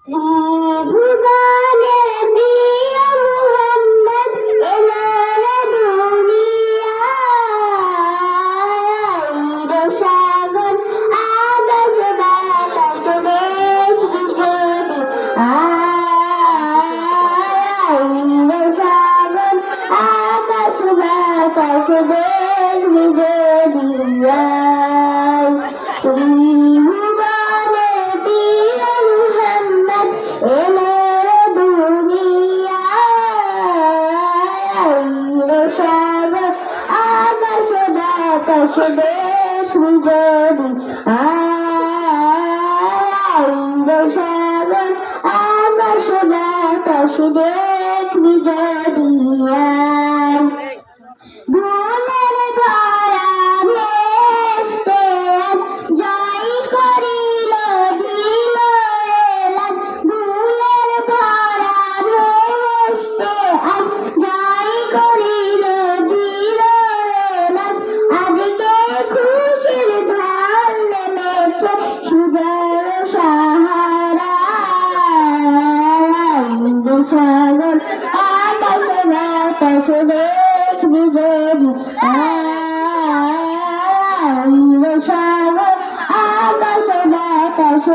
ত্রিভুবনে প্রিয় মুহাম্মদ এলেন দুনিয়ায়, সাগর আকাশ বাতাস দেখবি যদি সাগর আকাশ বাতাস দেখবি যদি ত্রিভুবনে প্রিয় মুহাম্মদ এলেন দুনিয়ায়, সাগর আকাশ বাতাস দেখবি যদি সাগর আকাশ বাতাস দেখবি যদি ভুলের ধরা ভেস্তে জয় করিল দিল এলাজ, ভুলের ধরা ভেস্তে আজ জয় করিল দিল এলাজ, আজকে খুশির ঢল নেমেছে সুজর সাহারায়, সাগর আকাশ বাতাস দেখবি যদি সাগর আকাশ বাতাস